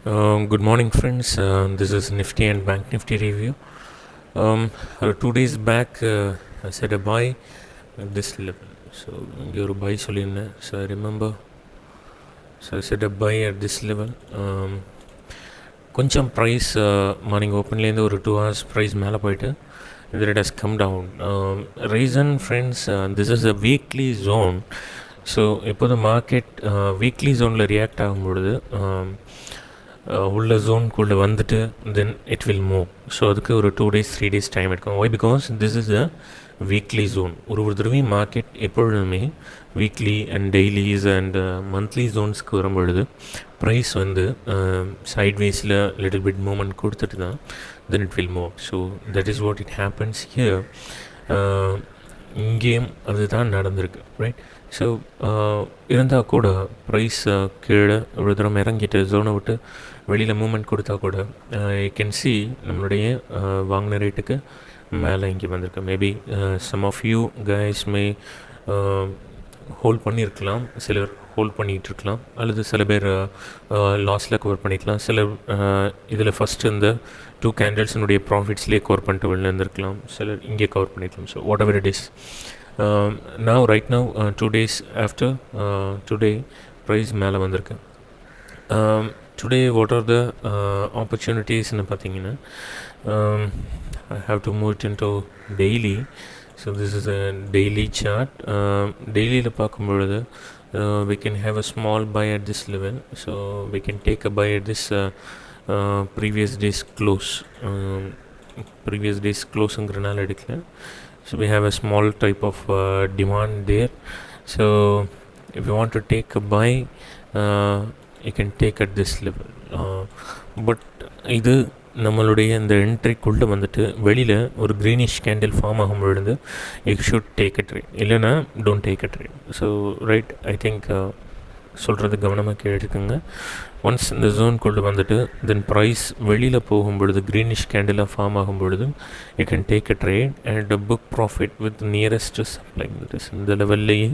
Good morning, friends. This is Nifty and Bank Nifty review. 2 days back, I said a buy at this level. So, you're a buy solina. So, I remember. So, I said a buy at this level. Koncham price morning openly in the 2 hours price mala poite. Then it has come down. Reason, friends, this is a weekly zone. So, இப்போ the market weekly zone react ஆகும்பொழுது உள்ள ஜோனுக்குள்ளே வந்துட்டு then it will move. So அதுக்கு ஒரு 2 days 3 days time எடுக்கும். Why because this is a weekly zone. ஒரு தடவையும் market எப்பொழுதுமே weekly and dailies and monthly ஜோன்ஸ்க்கு வரும்பொழுது ப்ரைஸ் வந்து சைட்வேஸில் லிட்டில் பிட் மூமெண்ட் கொடுத்துட்டு தான் then it will move. So that is what it happens here. இங்கேயும் அதுதான் நடந்திருக்கு, ரைட்? ஸோ இருந்தால் கூட ப்ரைஸ் கீழே ஒரு தூரம் இறங்கிட்டு ஜோனை விட்டு வெளியில் மூமெண்ட் கொடுத்தா கூட ஐ கேன் சி நம்மளுடைய வாங்கின ரேட்டுக்கு மேலே இங்கே வந்திருக்கு. Maybe some of you guys may hold பண்ணியிருக்கலாம், சிலர் ஹோல்ட் பண்ணிகிட்டு இருக்கலாம், அல்லது சில பேர் லாஸில் கவர் பண்ணிக்கலாம், சிலர் இதில் ஃபஸ்ட்டு இந்த 2 கேண்டில்ஸினுடைய ப்ராஃபிட்ஸ்லேயே கவர் பண்ணிட்டு வெளில இருந்திருக்கலாம், சிலர் இங்கே கவர் பண்ணியிருக்கலாம். So what ever it is, right now 2 days after today price மேலே வந்திருக்கு. Today what are the opportunities ன்னு பார்த்தீங்கன்னா, I have to move it into daily. So this is a daily chart. Dailyல பார்க்கும்பொழுது we can have a small buy at this level. So we can take a buy at this previous day's close. Previous day's closeங்கிறனால எடுக்கல. So we have a small type of demand there. So if you want to take a buy, you can take at this level. But இது நம்மளுடைய இந்த என்ட்ரிக்குள்ளே வந்துட்டு வெளியில் ஒரு greenish candle form ஆகும்பொழுது you should take a trade, இல்லைனா don't take a trade. So right, I think சொல்கிறது கவனமாக கேட்டுக்குங்க. ஒன்ஸ் இந்த ஜோனுக்குள்ளே வந்துட்டு தென் ப்ரைஸ் வெளியில் போகும்பொழுது க்ரீனிஷ் கேண்டிலாக ஃபார்ம் ஆகும் பொழுது you can take a trade and book profit with nearest supply. இந்த லெவல்லையே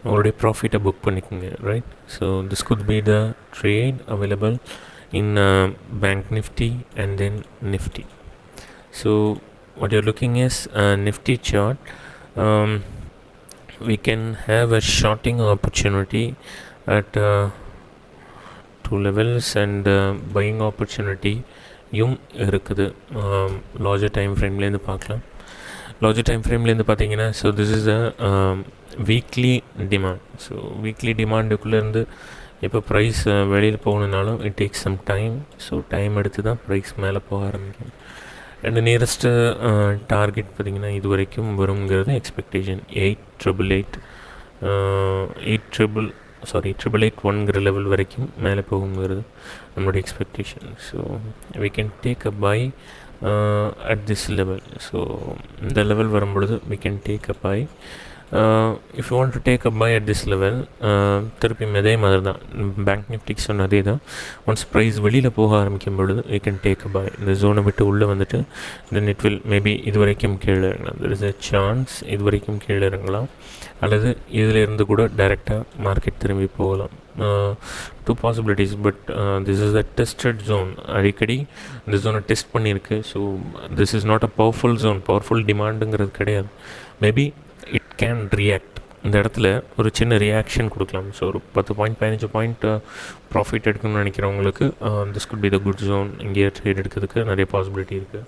உங்களுடைய ப்ராஃபிட்டை புக் பண்ணிக்கோங்க, right? So this could be the trade available in Bank Nifty and then Nifty. So what you're looking is Nifty chart. We can have a shorting opportunity at 2 levels and buying opportunity யும் இருக்குது. larger time frameலேருந்து பார்க்கலாம். larger time frameலேருந்து பார்த்தீங்கன்னா, so this is a weekly demand. So weekly டிமாண்டுக்குள்ளேருந்து இப்போ price வெளியில் போகணுன்னாலும் it takes some time. So time எடுத்து தான் ப்ரைஸ் மேலே போக ஆரம்பிக்கும். அண்ட் நியரஸ்ட்டு டார்கெட் பார்த்திங்கன்னா இது வரைக்கும் வருங்கிறது எக்ஸ்பெக்டேஷன் 888 லெவல் வரைக்கும் மேலே போகுங்கிறது நம்மளுடைய expectation. So we can take a buy at this level. So இந்த லெவல் வரும்பொழுது we can take a buy. If you want to take a buy at this level, திருப்பியும் அதே மாதிரி தான் பேங்க் நிஃப்டிக்கு சொன்னதே தான். ஒன்ஸ் ப்ரைஸ் வெளியில் போக ஆரம்பிக்கும் பொழுது யூ கேன் டேக் அ பாய். இந்த ஜோனை விட்டு உள்ளே வந்துட்டு தென் இட் வில் மேபி இது வரைக்கும் கீழே இறங்கலாம். தெர் இஸ் அ சான்ஸ் இது வரைக்கும் கீழே இறங்கலாம், அல்லது இதில் இருந்து கூட டைரெக்டாக மார்க்கெட் திரும்பி போகலாம். 2 possibilities, but this is a tested zone. அடிக்கடி இந்த ஜோனை டெஸ்ட் பண்ணியிருக்கு. So this is not a powerful zone. Powerful டிமாண்டுங்கிறது கிடையாது. Maybe it can react. இந்த இடத்துல ஒரு சின்ன ரியாக்ஷன் கொடுக்கலாம். ஸோ ஒரு 10 பாயிண்ட் 15 பாயிண்ட் ப்ராஃபிட் எடுக்கணும்னு நினைக்கிறவங்களுக்கு this could be the good zone. இங்கே ட்ரேட் எடுக்கிறதுக்கு நிறைய பாசிபிலிட்டி இருக்குது.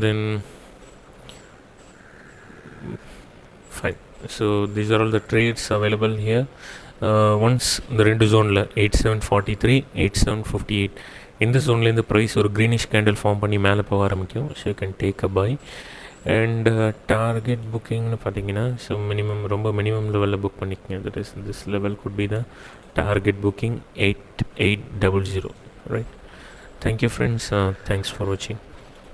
Then fine. So these are all the trades available here. Once இந்த 2 ஜோனில் 8743 8758 இந்த ஜோன்லேருந்து ப்ரைஸ் ஒரு க்ரீனிஷ் கேண்டில் ஃபார்ம் பண்ணி மேலே போக ஆரம்பிக்கும். So you can take a buy. And target புக்கிங்னு பார்த்தீங்கன்னா, ஸோ ரொம்ப மினிமம் லெவலில் புக் பண்ணிக்கோங்க. That is this level could be the target booking 8800, right? Thank you friends, thanks for வாட்சிங்.